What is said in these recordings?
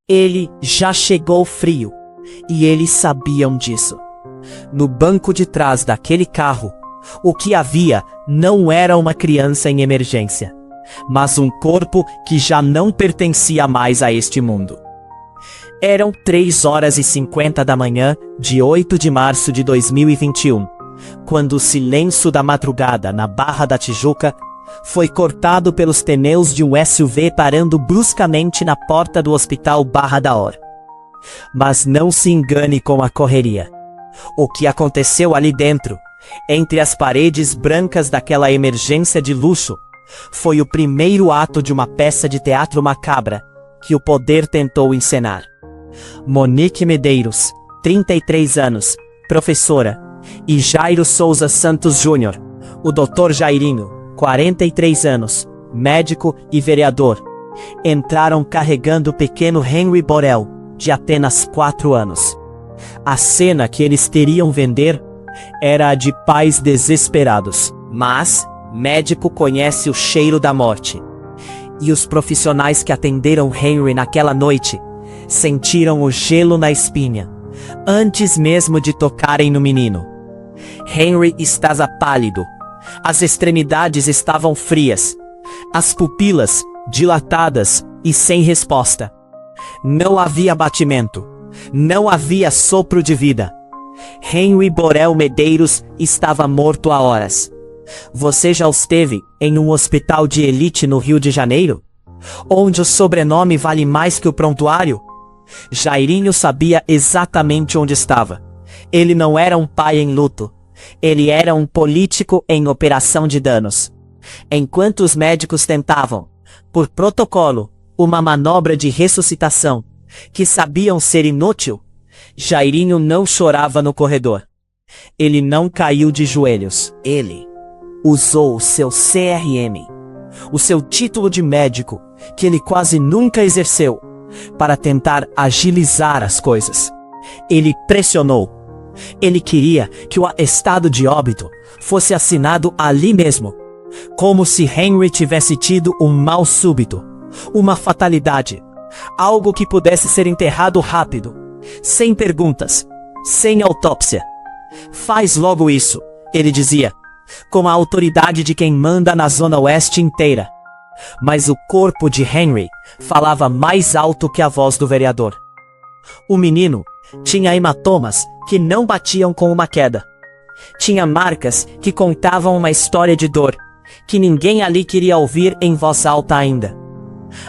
Ele já chegou frio, e eles sabiam disso. No banco de trás daquele carro, o que havia não era uma criança em emergência, mas um corpo que já não pertencia mais a este mundo. Eram 3h50 da manhã de 8 de março de 2021, quando o silêncio da madrugada na Barra da Tijuca foi cortado pelos pneus de um SUV parando bruscamente na porta do Hospital Barra da Hora. Mas não se engane com a correria. O que aconteceu ali dentro, entre as paredes brancas daquela emergência de luxo, foi o primeiro ato de uma peça de teatro macabra que o poder tentou encenar. Monique Medeiros, 33 anos, professora, e Jairo Souza Santos Júnior, o Dr. Jairinho, 43 anos, médico e vereador, entraram carregando o pequeno Henry Borel, de apenas 4 anos. A cena que eles teriam vender era a de pais desesperados, mas médico conhece o cheiro da morte. E os profissionais que atenderam Henry naquela noite sentiram o gelo na espinha, antes mesmo de tocarem no menino. Henry estava pálido, as extremidades estavam frias, as pupilas dilatadas e sem resposta. Não havia batimento, não havia sopro de vida. Henry Borel Medeiros estava morto há horas. Você já esteve em um hospital de elite no Rio de Janeiro? Onde o sobrenome vale mais que o prontuário? Jairinho sabia exatamente onde estava. Ele não era um pai em luto. Ele era um político em operação de danos. Enquanto os médicos tentavam, por protocolo, uma manobra de ressuscitação, que sabiam ser inútil, Jairinho não chorava no corredor. Ele não caiu de joelhos. Ele usou o seu CRM, o seu título de médico, que ele quase nunca exerceu, para tentar agilizar as coisas. Ele pressionou. Ele queria que o atestado de óbito fosse assinado ali mesmo, como se Henry tivesse tido um mal súbito, uma fatalidade, algo que pudesse ser enterrado rápido, sem perguntas, sem autópsia. Faz logo isso, ele dizia, com a autoridade de quem manda na Zona Oeste inteira. Mas o corpo de Henry falava mais alto que a voz do vereador. O menino tinha hematomas que não batiam com uma queda. Tinha marcas que contavam uma história de dor, que ninguém ali queria ouvir em voz alta ainda.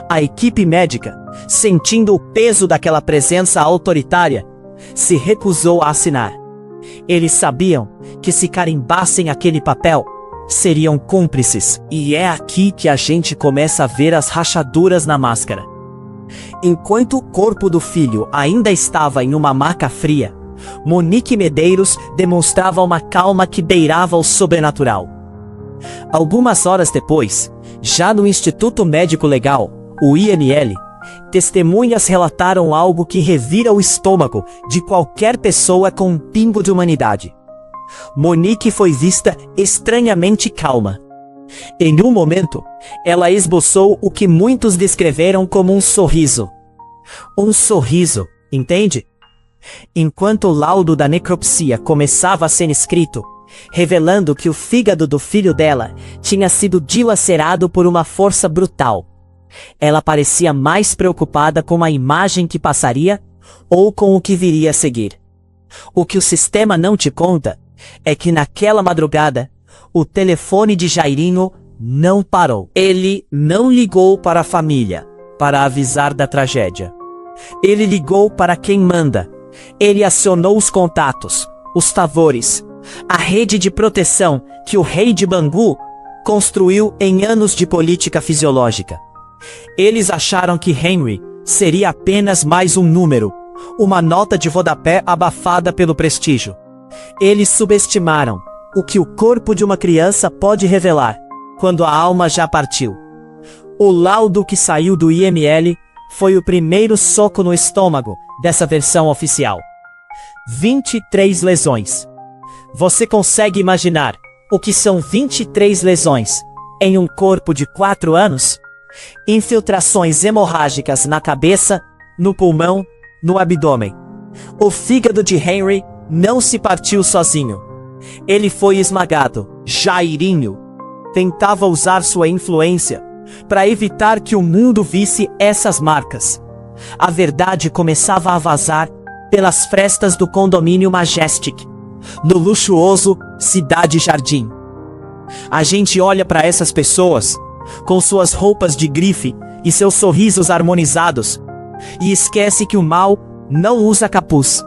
A equipe médica, sentindo o peso daquela presença autoritária, se recusou a assinar. Eles sabiam que se carimbassem aquele papel, seriam cúmplices. E é aqui que a gente começa a ver as rachaduras na máscara. Enquanto o corpo do filho ainda estava em uma maca fria, Monique Medeiros demonstrava uma calma que beirava o sobrenatural. Algumas horas depois, já no Instituto Médico Legal, o IML, testemunhas relataram algo que revira o estômago de qualquer pessoa com um pingo de humanidade. Monique foi vista estranhamente calma. Em um momento, ela esboçou o que muitos descreveram como um sorriso. Um sorriso, entende? Enquanto o laudo da necropsia começava a ser escrito, revelando que o fígado do filho dela tinha sido dilacerado por uma força brutal, ela parecia mais preocupada com a imagem que passaria ou com o que viria a seguir. O que o sistema não te conta é que naquela madrugada, o telefone de Jairinho não parou. Ele não ligou para a família para avisar da tragédia. Ele ligou para quem manda. Ele acionou os contatos, os favores, a rede de proteção que o rei de Bangu construiu em anos de política fisiológica. Eles acharam que Henry seria apenas mais um número, uma nota de rodapé abafada pelo prestígio. Eles subestimaram o que o corpo de uma criança pode revelar quando a alma já partiu. O laudo que saiu do IML foi o primeiro soco no estômago dessa versão oficial. 23 lesões. Você consegue imaginar o que são 23 lesões em um corpo de 4 anos? Infiltrações hemorrágicas na cabeça, no pulmão, no abdômen. O fígado de Henry não se partiu sozinho. Ele foi esmagado. Jairinho tentava usar sua influência para evitar que o mundo visse essas marcas. A verdade começava a vazar pelas frestas do condomínio Majestic, no luxuoso Cidade Jardim. A gente olha para essas pessoas, com suas roupas de grife e seus sorrisos harmonizados, e esquece que o mal não usa capuz.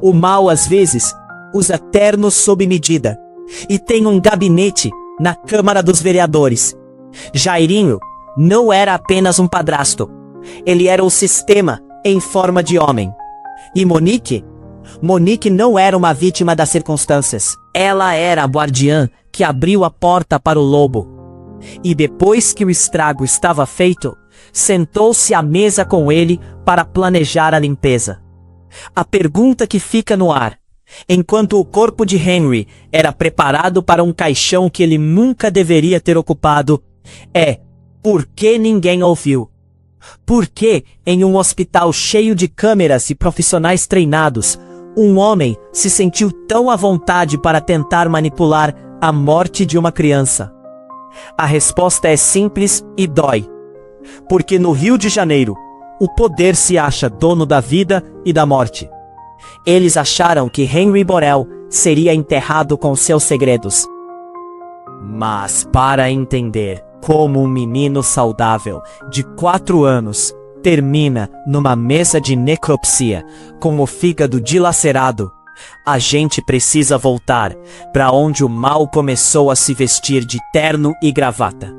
O mal, às vezes, usa ternos sob medida, e tem um gabinete na Câmara dos Vereadores. Jairinho não era apenas um padrasto, ele era o sistema em forma de homem. E Monique? Monique não era uma vítima das circunstâncias. Ela era a guardiã que abriu a porta para o lobo. E depois que o estrago estava feito, sentou-se à mesa com ele para planejar a limpeza. A pergunta que fica no ar, enquanto o corpo de Henry era preparado para um caixão que ele nunca deveria ter ocupado, é: por que ninguém ouviu? Por que, em um hospital cheio de câmeras e profissionais treinados, um homem se sentiu tão à vontade para tentar manipular a morte de uma criança? A resposta é simples e dói. Porque no Rio de Janeiro, o poder se acha dono da vida e da morte. Eles acharam que Henry Borel seria enterrado com seus segredos. Mas para entender como um menino saudável de 4 anos termina numa mesa de necropsia com o fígado dilacerado, a gente precisa voltar para onde o mal começou a se vestir de terno e gravata.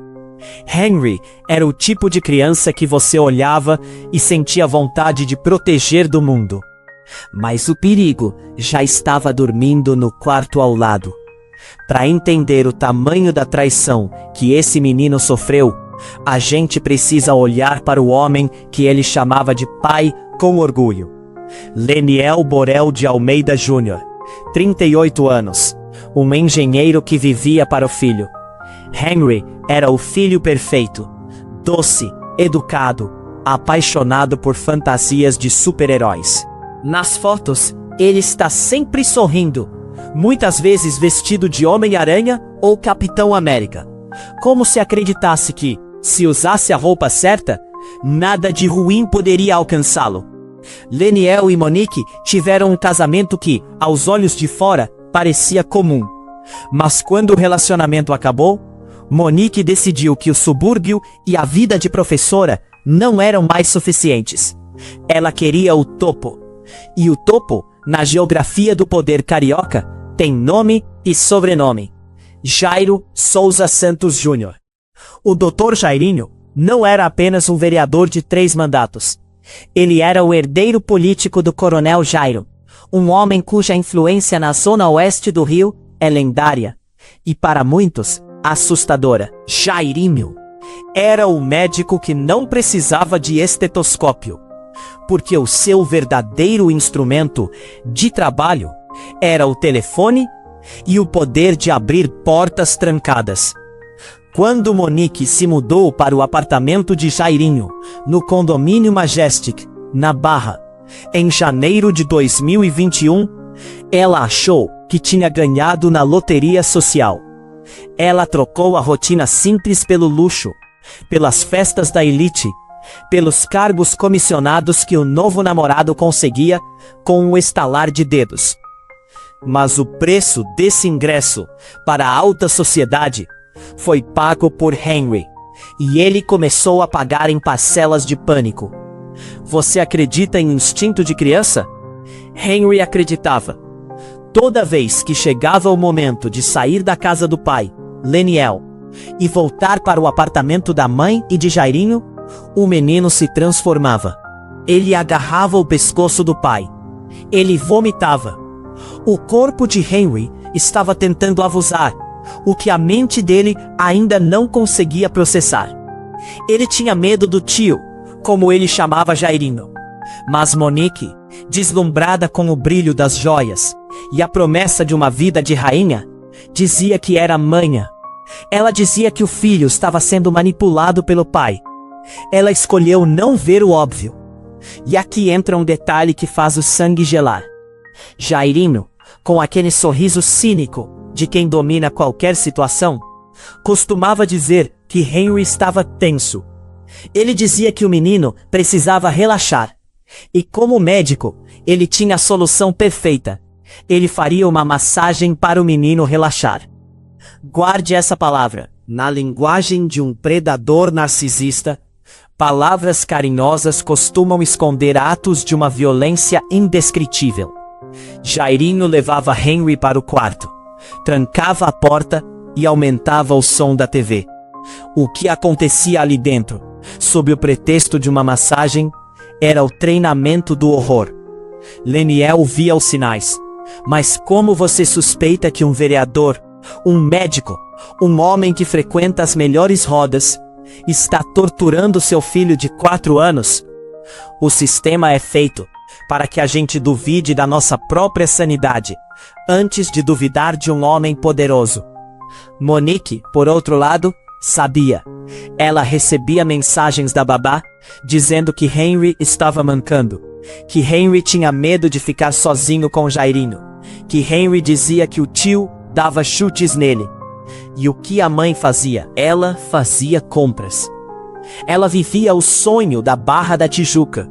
Henry era o tipo de criança que você olhava e sentia vontade de proteger do mundo. Mas o perigo já estava dormindo no quarto ao lado. Para entender o tamanho da traição que esse menino sofreu, a gente precisa olhar para o homem que ele chamava de pai com orgulho. Leniel Borel de Almeida Jr., 38 anos, um engenheiro que vivia para o filho. Henry era o filho perfeito, doce, educado, apaixonado por fantasias de super-heróis. Nas fotos, ele está sempre sorrindo, muitas vezes vestido de Homem-Aranha ou Capitão América, como se acreditasse que, se usasse a roupa certa, nada de ruim poderia alcançá-lo. Leniel e Monique tiveram um casamento que, aos olhos de fora, parecia comum. Mas quando o relacionamento acabou, Monique decidiu que o subúrbio e a vida de professora não eram mais suficientes. Ela queria o topo. E o topo, na geografia do poder carioca, tem nome e sobrenome: Jairo Souza Santos Jr. O Dr. Jairinho não era apenas um vereador de 3 mandatos. Ele era o herdeiro político do Coronel Jairo, um homem cuja influência na zona oeste do Rio é lendária e, para muitos, assustadora. Jairinho era o médico que não precisava de estetoscópio, porque o seu verdadeiro instrumento de trabalho era o telefone e o poder de abrir portas trancadas. Quando Monique se mudou para o apartamento de Jairinho, no condomínio Majestic, na Barra, em janeiro de 2021, ela achou que tinha ganhado na loteria social. Ela trocou a rotina simples pelo luxo, pelas festas da elite, pelos cargos comissionados que o novo namorado conseguia com um estalar de dedos. Mas o preço desse ingresso para a alta sociedade foi pago por Henry, e ele começou a pagar em parcelas de pânico. Você acredita em instinto de criança? Henry acreditava. Toda vez que chegava o momento de sair da casa do pai, Leniel, e voltar para o apartamento da mãe e de Jairinho, o menino se transformava. Ele agarrava o pescoço do pai. Ele vomitava. O corpo de Henry estava tentando avusar, o que a mente dele ainda não conseguia processar. Ele tinha medo do tio, como ele chamava Jairinho. Mas Monique, deslumbrada com o brilho das joias e a promessa de uma vida de rainha, dizia que era manha. Ela dizia que o filho estava sendo manipulado pelo pai. Ela escolheu não ver o óbvio. E aqui entra um detalhe que faz o sangue gelar. Jairino, com aquele sorriso cínico de quem domina qualquer situação, costumava dizer que Henry estava tenso. Ele dizia que o menino precisava relaxar. E como médico, ele tinha a solução perfeita. Ele faria uma massagem para o menino relaxar. Guarde essa palavra. Na linguagem de um predador narcisista, palavras carinhosas costumam esconder atos de uma violência indescritível. Jairino levava Henry para o quarto, trancava a porta e aumentava o som da TV. O que acontecia ali dentro, sob o pretexto de uma massagem, era o treinamento do horror. Leniel via os sinais. Mas como você suspeita que um vereador, um médico, um homem que frequenta as melhores rodas, está torturando seu filho de 4 anos? O sistema é feito para que a gente duvide da nossa própria sanidade, antes de duvidar de um homem poderoso. Monique, por outro lado, sabia. Ela recebia mensagens da babá, dizendo que Henry estava mancando, que Henry tinha medo de ficar sozinho com Jairino, que Henry dizia que o tio dava chutes nele. E o que a mãe fazia? Ela fazia compras. Ela vivia o sonho da Barra da Tijuca,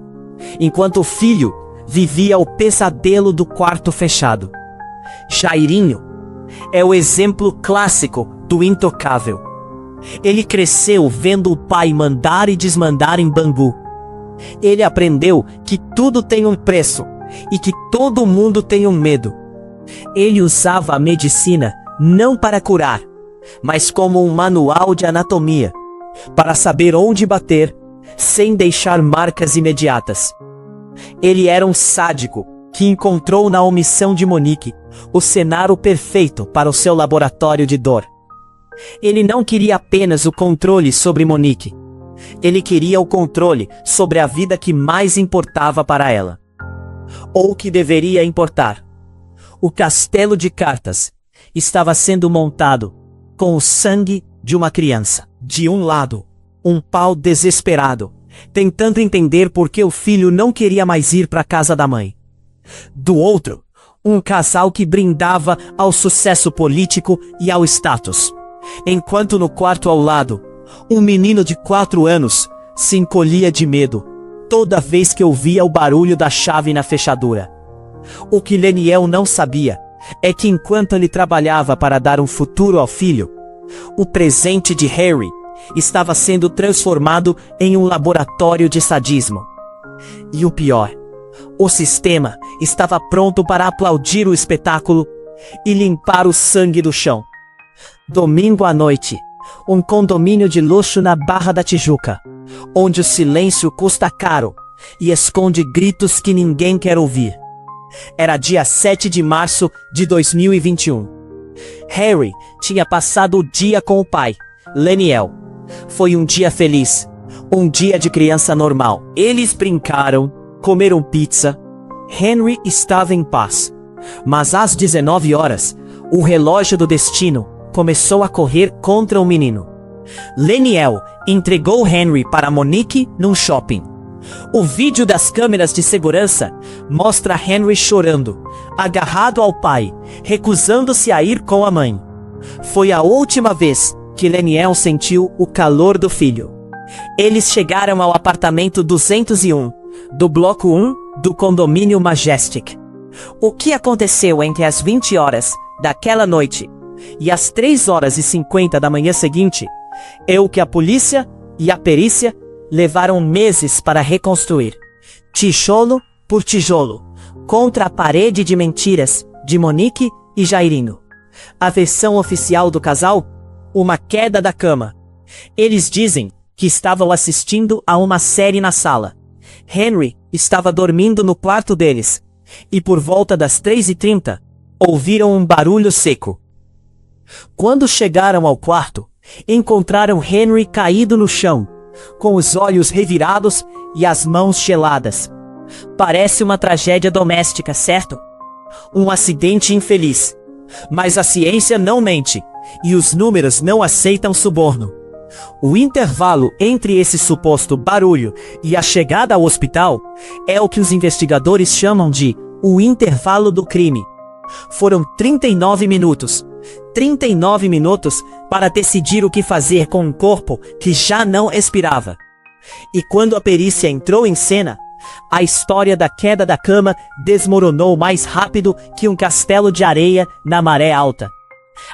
enquanto o filho vivia o pesadelo do quarto fechado. Jairinho é o exemplo clássico do intocável. Ele cresceu vendo o pai mandar e desmandar em Bangu. Ele aprendeu que tudo tem um preço e que todo mundo tem um medo. Ele usava a medicina não para curar, mas como um manual de anatomia, para saber onde bater, sem deixar marcas imediatas. Ele era um sádico que encontrou na omissão de Monique o cenário perfeito para o seu laboratório de dor. Ele não queria apenas o controle sobre Monique. Ele queria o controle sobre a vida que mais importava para ela. Ou que deveria importar. O castelo de cartas estava sendo montado com o sangue de uma criança. De um lado, um pau desesperado, tentando entender por que o filho não queria mais ir para a casa da mãe. Do outro, um casal que brindava ao sucesso político e ao status. Enquanto no quarto ao lado, um menino de 4 anos se encolhia de medo toda vez que ouvia o barulho da chave na fechadura. O que Leniel não sabia é que enquanto ele trabalhava para dar um futuro ao filho, o presente de Harry estava sendo transformado em um laboratório de sadismo. E o pior, o sistema estava pronto para aplaudir o espetáculo e limpar o sangue do chão. Domingo à noite, um condomínio de luxo na Barra da Tijuca, onde o silêncio custa caro e esconde gritos que ninguém quer ouvir. Era dia 7 de março de 2021. Harry tinha passado o dia com o pai, Leniel. Foi um dia feliz, um dia de criança normal. Eles brincaram, comeram pizza. Henry estava em paz. Mas às 19 horas, o relógio do destino começou a correr contra o menino. Leniel entregou Henry para Monique num shopping. O vídeo das câmeras de segurança mostra Henry chorando, agarrado ao pai, recusando-se a ir com a mãe. Foi a última vez que Leniel sentiu o calor do filho. Eles chegaram ao apartamento 201, do bloco 1, do condomínio Majestic. O que aconteceu entre as 20 horas daquela noite e as 3h50 da manhã seguinte é o que a polícia e a perícia levaram meses para reconstruir, tijolo por tijolo, contra a parede de mentiras de Monique e Jairino. A versão oficial do casal? Uma queda da cama. Eles dizem que estavam assistindo a uma série na sala. Henry estava dormindo no quarto deles, e por volta das 3h30, ouviram um barulho seco. Quando chegaram ao quarto, encontraram Henry caído no chão, com os olhos revirados e as mãos geladas. Parece uma tragédia doméstica, certo? Um acidente infeliz. Mas a ciência não mente, e os números não aceitam suborno. O intervalo entre esse suposto barulho e a chegada ao hospital é o que os investigadores chamam de o intervalo do crime. Foram 39 minutos. 39 minutos para decidir o que fazer com um corpo que já não expirava. E quando a perícia entrou em cena, a história da queda da cama desmoronou mais rápido que um castelo de areia na maré alta.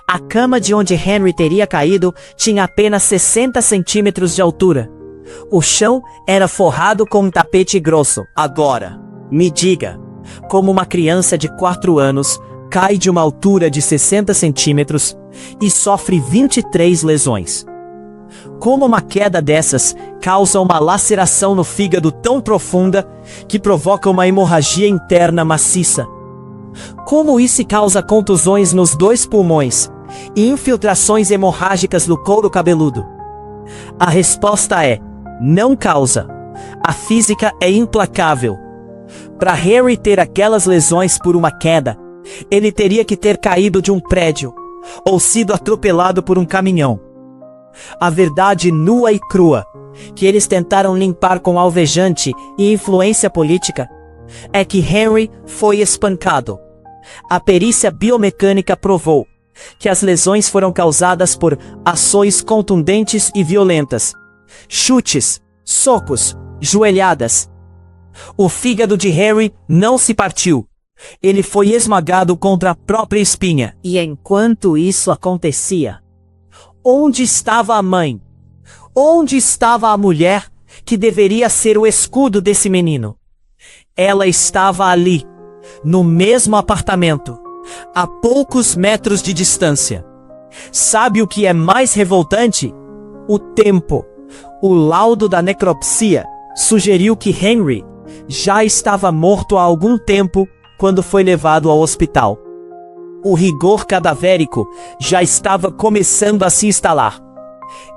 A cama de onde Henry teria caído tinha apenas 60 centímetros de altura. O chão era forrado com um tapete grosso. Agora, me diga, como uma criança de 4 anos cai de uma altura de 60 centímetros e sofre 23 lesões? Como uma queda dessas causa uma laceração no fígado tão profunda que provoca uma hemorragia interna maciça? Como isso causa contusões nos 2 pulmões e infiltrações hemorrágicas no couro cabeludo? A resposta é: não causa. A física é implacável. Para Henry ter aquelas lesões por uma queda, ele teria que ter caído de um prédio ou sido atropelado por um caminhão. A verdade nua e crua, que eles tentaram limpar com alvejante e influência política, é que Henry foi espancado. A perícia biomecânica provou que as lesões foram causadas por ações contundentes e violentas, chutes, socos, joelhadas. O fígado de Henry não se partiu. Ele foi esmagado contra a própria espinha. E enquanto isso acontecia, onde estava a mãe? Onde estava a mulher que deveria ser o escudo desse menino? Ela estava ali, no mesmo apartamento, a poucos metros de distância. Sabe o que é mais revoltante? O tempo. O laudo da necropsia sugeriu que Henry já estava morto há algum tempo quando foi levado ao hospital. O rigor cadavérico já estava começando a se instalar.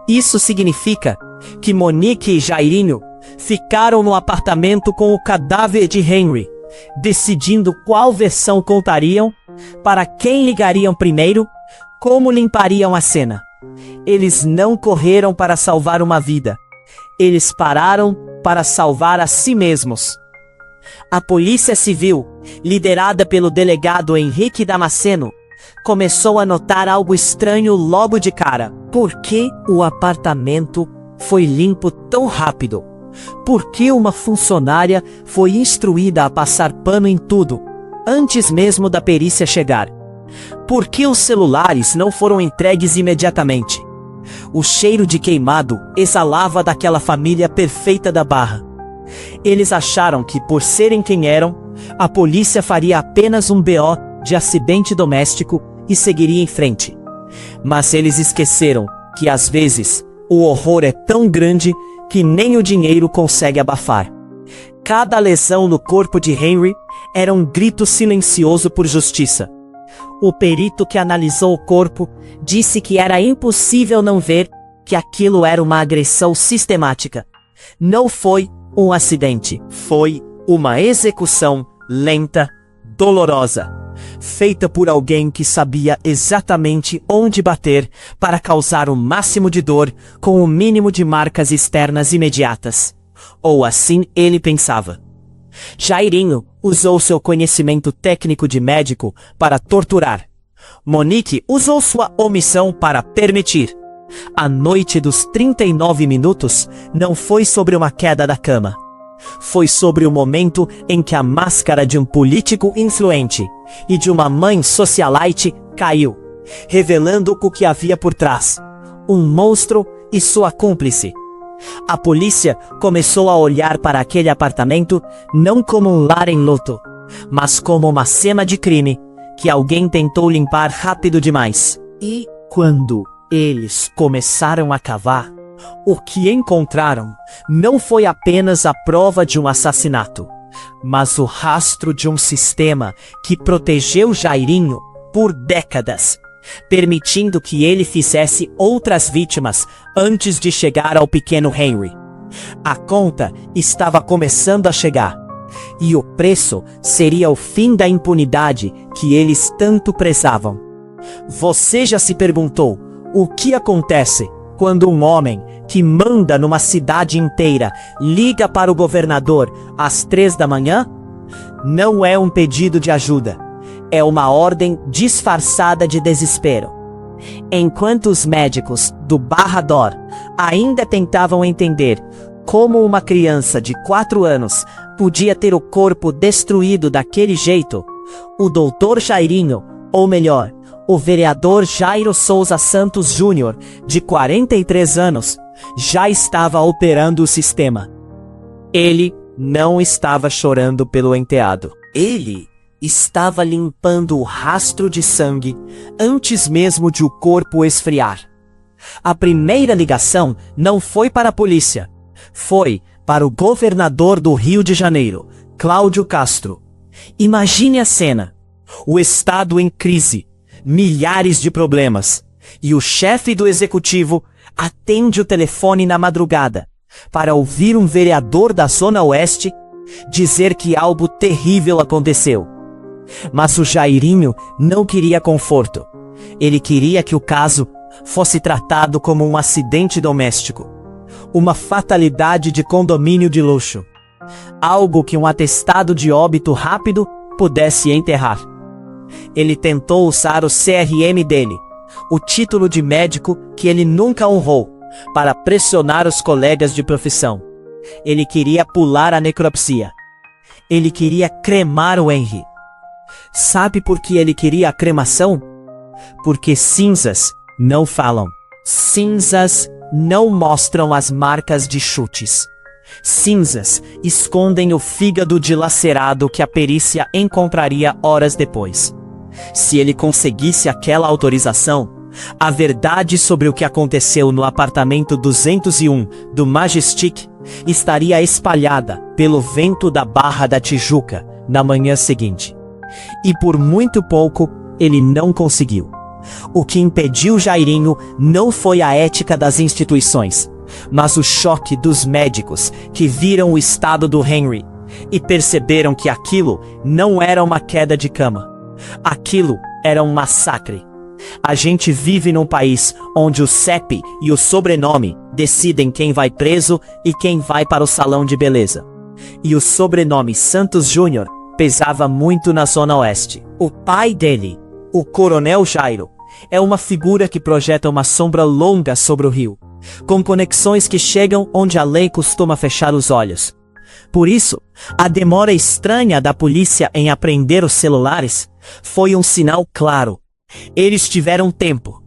Isso significa que Monique e Jairinho ficaram no apartamento com o cadáver de Henry, decidindo qual versão contariam, para quem ligariam primeiro, como limpariam a cena. Eles não correram para salvar uma vida. Eles pararam para salvar a si mesmos. A Polícia Civil, liderada pelo delegado Henrique Damasceno, começou a notar algo estranho logo de cara. Por que o apartamento foi limpo tão rápido? Por que uma funcionária foi instruída a passar pano em tudo, antes mesmo da perícia chegar? Por que os celulares não foram entregues imediatamente? O cheiro de queimado exalava daquela família perfeita da Barra. Eles acharam que, por serem quem eram, a polícia faria apenas um BO de acidente doméstico e seguiria em frente. Mas eles esqueceram que, às vezes, o horror é tão grande que nem o dinheiro consegue abafar. Cada lesão no corpo de Henry era um grito silencioso por justiça. O perito que analisou o corpo disse que era impossível não ver que aquilo era uma agressão sistemática. Não foi um acidente, foi uma execução lenta, dolorosa, feita por alguém que sabia exatamente onde bater para causar o máximo de dor com o mínimo de marcas externas imediatas. Ou assim ele pensava. Jairinho usou seu conhecimento técnico de médico para torturar. Monique usou sua omissão para permitir. A noite dos 39 minutos não foi sobre uma queda da cama. Foi sobre o momento em que a máscara de um político influente e de uma mãe socialite caiu, revelando o que havia por trás. Um monstro e sua cúmplice. A polícia começou a olhar para aquele apartamento não como um lar em luto, mas como uma cena de crime que alguém tentou limpar rápido demais. E quando eles começaram a cavar, o que encontraram não foi apenas a prova de um assassinato, mas o rastro de um sistema que protegeu Jairinho por décadas, permitindo que ele fizesse outras vítimas antes de chegar ao pequeno Henry. A conta estava começando a chegar, e o preço seria o fim da impunidade que eles tanto prezavam. Você já se perguntou o que acontece Quando um homem que manda numa cidade inteira liga para o governador às 3 da manhã, não é um pedido de ajuda, é uma ordem disfarçada de desespero. Enquanto os médicos do Barrador ainda tentavam entender como uma criança de 4 anos podia ter o corpo destruído daquele jeito, o doutor Jairinho, ou melhor, o vereador Jairo Souza Santos Júnior, de 43 anos, já estava operando o sistema. Ele não estava chorando pelo enteado. Ele estava limpando o rastro de sangue antes mesmo de o corpo esfriar. A primeira ligação não foi para a polícia. Foi para o governador do Rio de Janeiro, Cláudio Castro. Imagine a cena. O estado em crise, milhares de problemas, e o chefe do executivo atende o telefone na madrugada para ouvir um vereador da Zona Oeste dizer que algo terrível aconteceu. Mas o Jairinho não queria conforto. Ele queria que o caso fosse tratado como um acidente doméstico, uma fatalidade de condomínio de luxo, algo que um atestado de óbito rápido pudesse enterrar. Ele tentou usar o CRM dele, o título de médico que ele nunca honrou, para pressionar os colegas de profissão. Ele queria pular a necropsia. Ele queria cremar o Henry. Sabe por que ele queria a cremação? Porque cinzas não falam. Cinzas não mostram as marcas de chutes. Cinzas escondem o fígado dilacerado que a perícia encontraria horas depois. Se ele conseguisse aquela autorização, a verdade sobre o que aconteceu no apartamento 201 do Majestic estaria espalhada pelo vento da Barra da Tijuca na manhã seguinte. E por muito pouco, ele não conseguiu. O que impediu Jairinho não foi a ética das instituições, mas o choque dos médicos que viram o estado do Henry e perceberam que aquilo não era uma queda de cama. Aquilo era um massacre. A gente vive num país onde o CEP e o sobrenome decidem quem vai preso e quem vai para o salão de beleza. E o sobrenome Santos Júnior pesava muito na Zona Oeste. O pai dele, o Coronel Jairo, é uma figura que projeta uma sombra longa sobre o rio, com conexões que chegam onde a lei costuma fechar os olhos. Por isso, a demora estranha da polícia em apreender os celulares foi um sinal claro. Eles tiveram tempo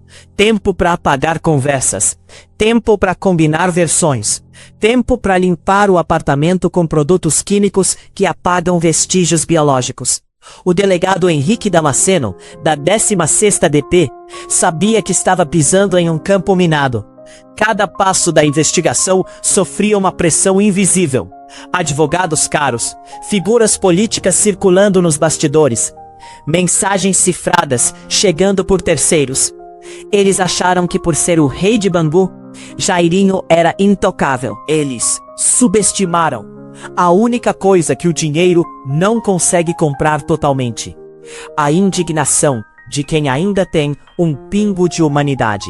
para apagar conversas, tempo para combinar versões, tempo para limpar o apartamento com produtos químicos que apagam vestígios biológicos. O delegado Henrique Damasceno, da 16ª DP, sabia que estava pisando em um campo minado. Cada passo da investigação sofria uma pressão invisível. Advogados caros, figuras políticas circulando nos bastidores, mensagens cifradas chegando por terceiros. Eles acharam que por ser o rei de Bangu, Jairinho era intocável. Eles subestimaram a única coisa que o dinheiro não consegue comprar totalmente: a indignação de quem ainda tem um pingo de humanidade.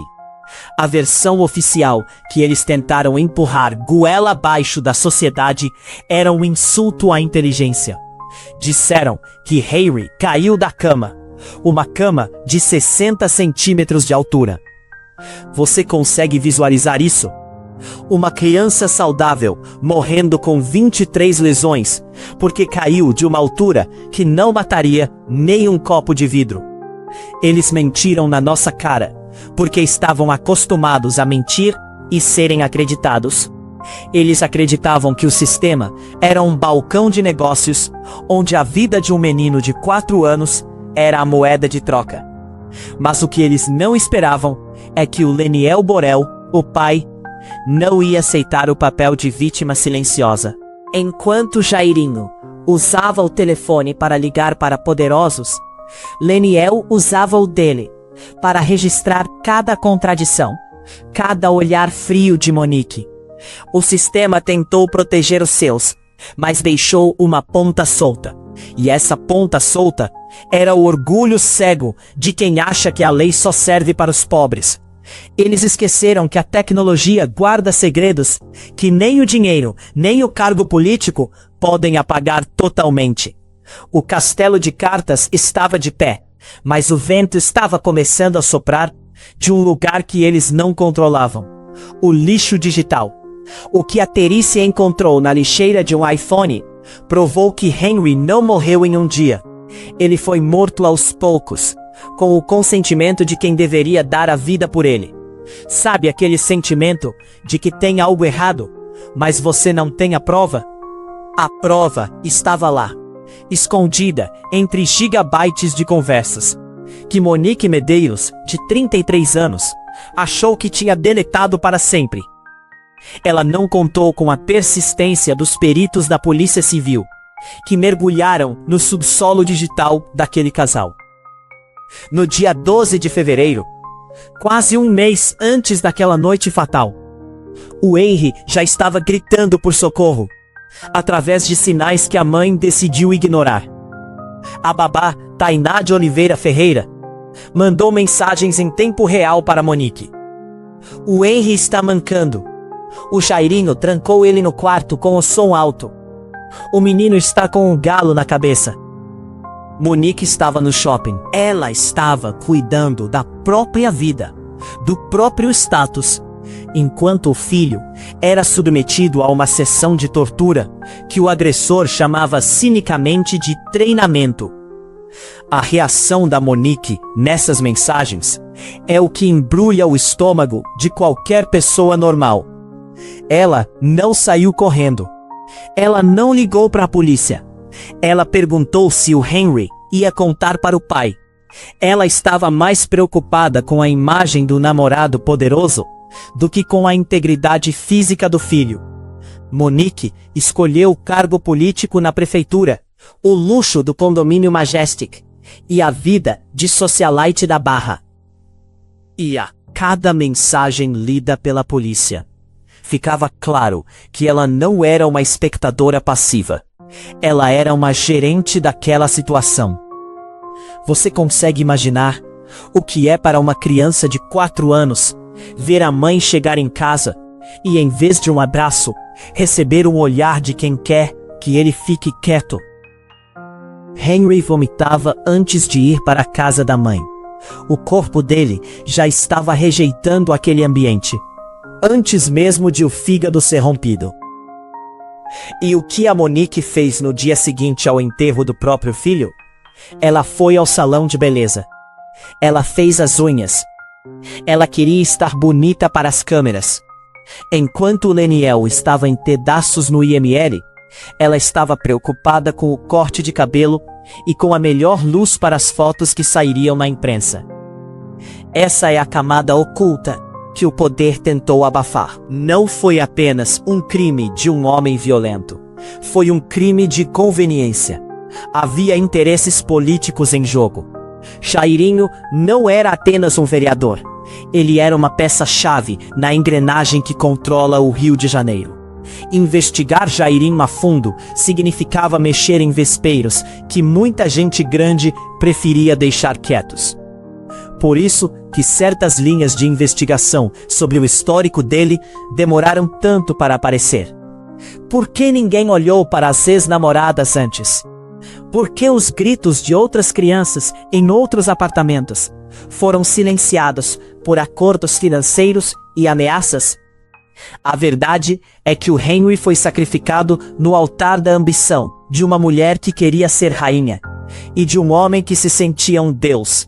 A versão oficial que eles tentaram empurrar goela abaixo da sociedade era um insulto à inteligência. Disseram que Harry caiu da cama, uma cama de 60 centímetros de altura. Você consegue visualizar isso? Uma criança saudável morrendo com 23 lesões porque caiu de uma altura que não mataria nem um copo de vidro. Eles mentiram na nossa cara porque estavam acostumados a mentir e serem acreditados. Eles acreditavam que o sistema era um balcão de negócios onde a vida de um menino de 4 anos era a moeda de troca. Mas o que eles não esperavam é que o Leniel Borel, o pai, não ia aceitar o papel de vítima silenciosa. Enquanto Jairinho usava o telefone para ligar para poderosos, Leniel usava o dele para registrar cada contradição, cada olhar frio de Monique. O sistema tentou proteger os seus, mas deixou uma ponta solta. E essa ponta solta era o orgulho cego de quem acha que a lei só serve para os pobres. Eles esqueceram que a tecnologia guarda segredos que nem o dinheiro, nem o cargo político podem apagar totalmente. O castelo de cartas estava de pé, mas o vento estava começando a soprar de um lugar que eles não controlavam: o lixo digital. O que a Terice encontrou na lixeira de um iPhone provou que Henry não morreu em um dia. Ele foi morto aos poucos, com o consentimento de quem deveria dar a vida por ele. Sabe aquele sentimento de que tem algo errado, mas você não tem a prova? A prova estava lá, escondida entre gigabytes de conversas, que Monique Medeiros, de 33 anos, achou que tinha deletado para sempre. Ela não contou com a persistência dos peritos da Polícia Civil, que mergulharam no subsolo digital daquele casal. No dia 12 de fevereiro, quase um mês antes daquela noite fatal, o Henry já estava gritando por socorro, através de sinais que a mãe decidiu ignorar. A babá, Tainá de Oliveira Ferreira, mandou mensagens em tempo real para Monique. O Henry está mancando. O Jairinho trancou ele no quarto com o som alto. O menino está com um galo na cabeça. Monique estava no shopping. Ela estava cuidando da própria vida, do próprio status, enquanto o filho era submetido a uma sessão de tortura que o agressor chamava cinicamente de treinamento. A reação da Monique nessas mensagens é o que embrulha o estômago de qualquer pessoa normal. Ela não saiu correndo. Ela não ligou para a polícia. Ela perguntou se o Henry ia contar para o pai. Ela estava mais preocupada com a imagem do namorado poderoso do que com a integridade física do filho. Monique escolheu o cargo político na prefeitura, o luxo do condomínio Majestic e a vida de socialite da Barra. E a cada mensagem lida pela polícia, ficava claro que ela não era uma espectadora passiva. Ela era uma gerente daquela situação. Você consegue imaginar o que é para uma criança de 4 anos ver a mãe chegar em casa e, em vez de um abraço, receber um olhar de quem quer que ele fique quieto? Henry vomitava antes de ir para a casa da mãe. O corpo dele já estava rejeitando aquele ambiente, antes mesmo de o fígado ser rompido. E o que a Monique fez no dia seguinte ao enterro do próprio filho? Ela foi ao salão de beleza. Ela fez as unhas. Ela queria estar bonita para as câmeras. Enquanto Leniel estava em pedaços no IML, ela estava preocupada com o corte de cabelo e com a melhor luz para as fotos que sairiam na imprensa. Essa é a camada oculta que o poder tentou abafar. Não foi apenas um crime de um homem violento. Foi um crime de conveniência. Havia interesses políticos em jogo. Jairinho não era apenas um vereador. Ele era uma peça-chave na engrenagem que controla o Rio de Janeiro. Investigar Jairinho a fundo significava mexer em vespeiros que muita gente grande preferia deixar quietos. Por isso que certas linhas de investigação sobre o histórico dele demoraram tanto para aparecer. Por que ninguém olhou para as ex-namoradas antes? Por que os gritos de outras crianças em outros apartamentos foram silenciados por acordos financeiros e ameaças? A verdade é que o Henry foi sacrificado no altar da ambição de uma mulher que queria ser rainha e de um homem que se sentia um deus.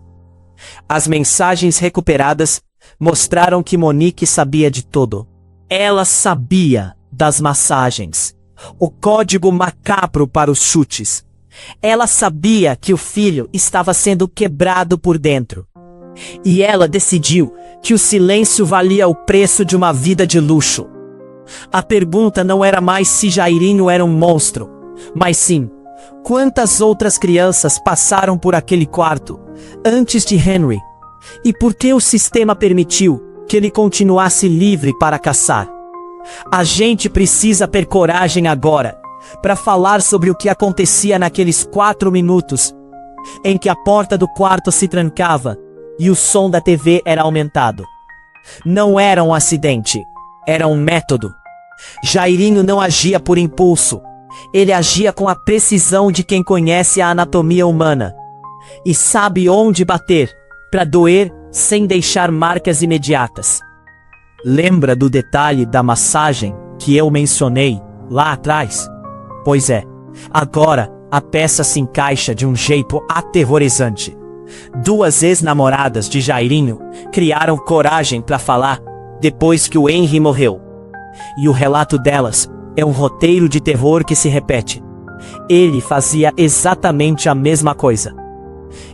As mensagens recuperadas mostraram que Monique sabia de tudo. Ela sabia das massagens, o código macabro para os chutes. Ela sabia que o filho estava sendo quebrado por dentro. E ela decidiu que o silêncio valia o preço de uma vida de luxo. A pergunta não era mais se Jairinho era um monstro, mas sim, quantas outras crianças passaram por aquele quarto antes de Henry? E por que o sistema permitiu que ele continuasse livre para caçar? A gente precisa ter coragem agora para falar sobre o que acontecia naqueles 4 minutos em que a porta do quarto se trancava e o som da TV era aumentado. Não era um acidente, era um método. Jairinho não agia por impulso. Ele agia com a precisão de quem conhece a anatomia humana e sabe onde bater para doer sem deixar marcas imediatas. Lembra do detalhe da massagem que eu mencionei lá atrás? Pois é, agora a peça se encaixa de um jeito aterrorizante. Duas ex-namoradas de Jairinho criaram coragem para falar depois que o Henry morreu. E o relato delas é um roteiro de terror que se repete. Ele fazia exatamente a mesma coisa.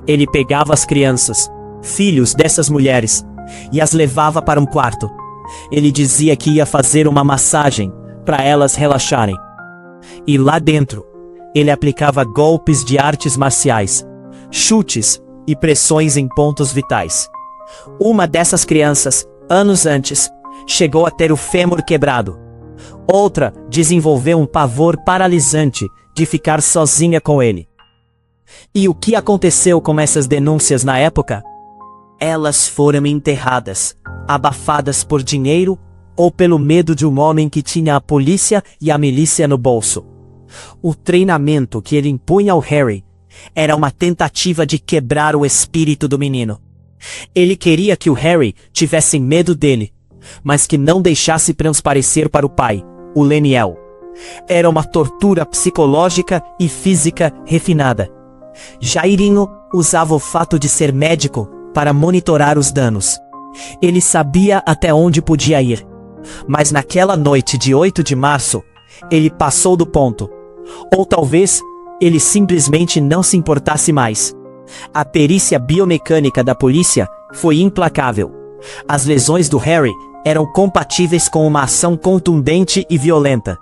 Ele pegava as crianças, filhos dessas mulheres, e as levava para um quarto. Ele dizia que ia fazer uma massagem para elas relaxarem. E lá dentro, ele aplicava golpes de artes marciais, chutes e pressões em pontos vitais. Uma dessas crianças, anos antes, chegou a ter o fêmur quebrado. Outra desenvolveu um pavor paralisante de ficar sozinha com ele. E o que aconteceu com essas denúncias na época? Elas foram enterradas, abafadas por dinheiro ou pelo medo de um homem que tinha a polícia e a milícia no bolso. O treinamento que ele impunha ao Harry era uma tentativa de quebrar o espírito do menino. Ele queria que o Harry tivesse medo dele, mas que não deixasse transparecer para o pai, o Leniel. Era uma tortura psicológica e física refinada. Jairinho usava o fato de ser médico para monitorar os danos. Ele sabia até onde podia ir. Mas naquela noite de 8 de março, ele passou do ponto. Ou talvez, ele simplesmente não se importasse mais. A perícia biomecânica da polícia foi implacável. As lesões do Harry eram compatíveis com uma ação contundente e violenta.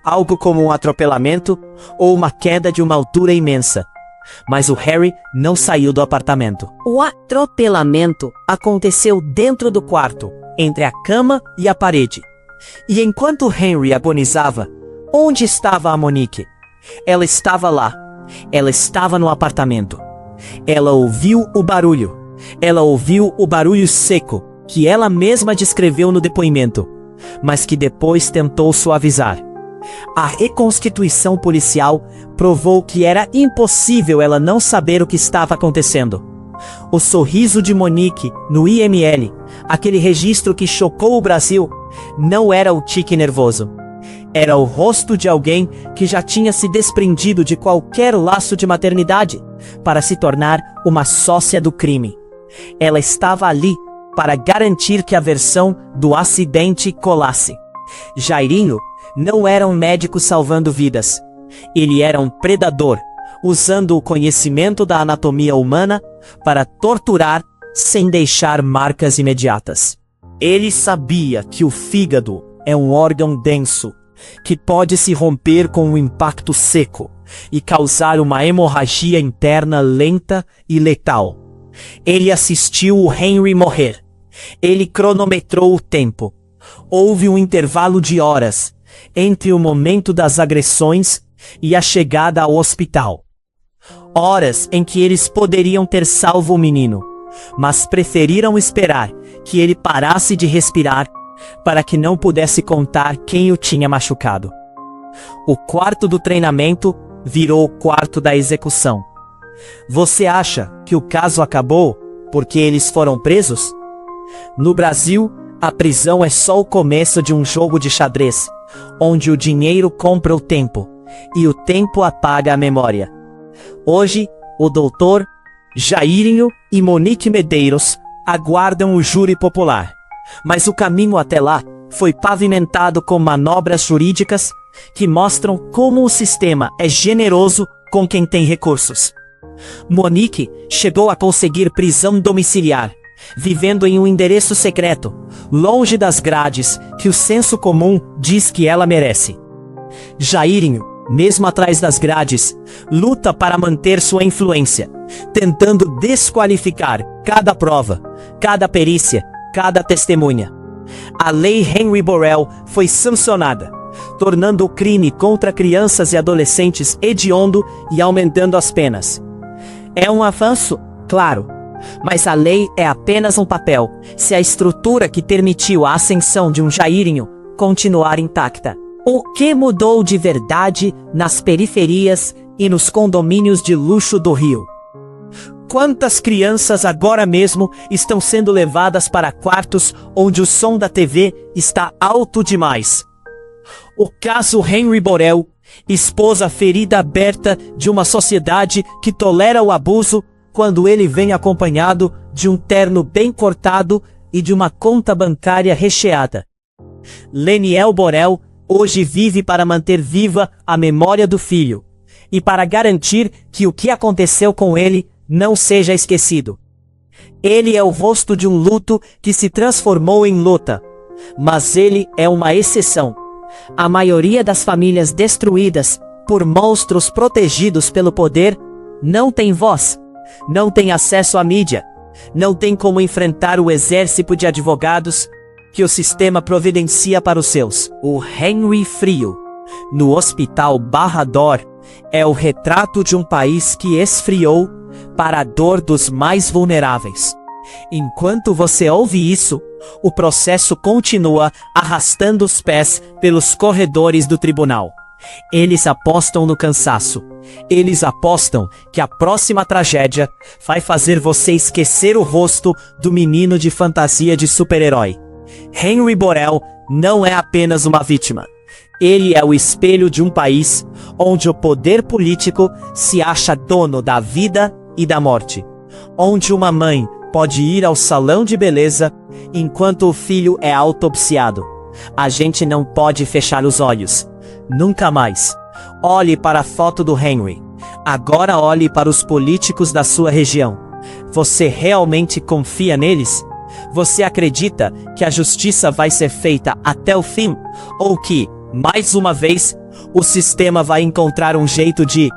Algo como um atropelamento ou uma queda de uma altura imensa. Mas o Harry não saiu do apartamento. O atropelamento aconteceu dentro do quarto, entre a cama e a parede. E enquanto Henry agonizava, onde estava a Monique? Ela estava lá. Ela estava no apartamento. Ela ouviu o barulho. Ela ouviu o barulho seco, que ela mesma descreveu no depoimento, mas que depois tentou suavizar. A reconstituição policial provou que era impossível ela não saber o que estava acontecendo. O sorriso de Monique no IML, aquele registro que chocou o Brasil, não era o tique nervoso. Era o rosto de alguém que já tinha se desprendido de qualquer laço de maternidade para se tornar uma sócia do crime. Ela estava ali para garantir que a versão do acidente colasse. Jairinho não era um médico salvando vidas. Ele era um predador, usando o conhecimento da anatomia humana para torturar sem deixar marcas imediatas. Ele sabia que o fígado é um órgão denso, que pode se romper com um impacto seco e causar uma hemorragia interna lenta e letal. Ele assistiu o Henry morrer. Ele cronometrou o tempo. Houve um intervalo de horas entre o momento das agressões e a chegada ao hospital. Horas em que eles poderiam ter salvo o menino, mas preferiram esperar que ele parasse de respirar para que não pudesse contar quem o tinha machucado. O quarto do treinamento virou o quarto da execução. Você acha que o caso acabou porque eles foram presos? No Brasil, a prisão é só o começo de um jogo de xadrez, onde o dinheiro compra o tempo, e o tempo apaga a memória. Hoje, o doutor Jairinho e Monique Medeiros aguardam o júri popular, mas o caminho até lá foi pavimentado com manobras jurídicas que mostram como o sistema é generoso com quem tem recursos. Monique chegou a conseguir prisão domiciliar, vivendo em um endereço secreto, longe das grades que o senso comum diz que ela merece. Jairinho, mesmo atrás das grades, luta para manter sua influência, tentando desqualificar cada prova, cada perícia, cada testemunha. A lei Henry Borel foi sancionada, tornando o crime contra crianças e adolescentes hediondo e aumentando as penas. É um avanço, claro, Mas a lei é apenas um papel, se a estrutura que permitiu a ascensão de um Jairinho continuar intacta. O que mudou de verdade nas periferias e nos condomínios de luxo do Rio? Quantas crianças agora mesmo estão sendo levadas para quartos onde o som da TV está alto demais? O caso Henry Borel, esposa ferida aberta de uma sociedade que tolera o abuso quando ele vem acompanhado de um terno bem cortado e de uma conta bancária recheada. Leniel Borel hoje vive para manter viva a memória do filho e para garantir que o que aconteceu com ele não seja esquecido. Ele é o rosto de um luto que se transformou em luta, mas ele é uma exceção. A maioria das famílias destruídas por monstros protegidos pelo poder não tem voz, não tem acesso à mídia, não tem como enfrentar o exército de advogados que o sistema providencia para os seus. O Henry Frio, no Hospital Barra d'Or, é o retrato de um país que esfriou para a dor dos mais vulneráveis. Enquanto você ouve isso, o processo continua arrastando os pés pelos corredores do tribunal. Eles apostam no cansaço. Eles apostam que a próxima tragédia vai fazer você esquecer o rosto do menino de fantasia de super-herói. Henry Borel não é apenas uma vítima. Ele é o espelho de um país onde o poder político se acha dono da vida e da morte. Onde uma mãe pode ir ao salão de beleza enquanto o filho é autopsiado. A gente não pode fechar os olhos. Nunca mais. Olhe para a foto do Henry. Agora olhe para os políticos da sua região. Você realmente confia neles? Você acredita que a justiça vai ser feita até o fim? Ou que, mais uma vez, o sistema vai encontrar um jeito de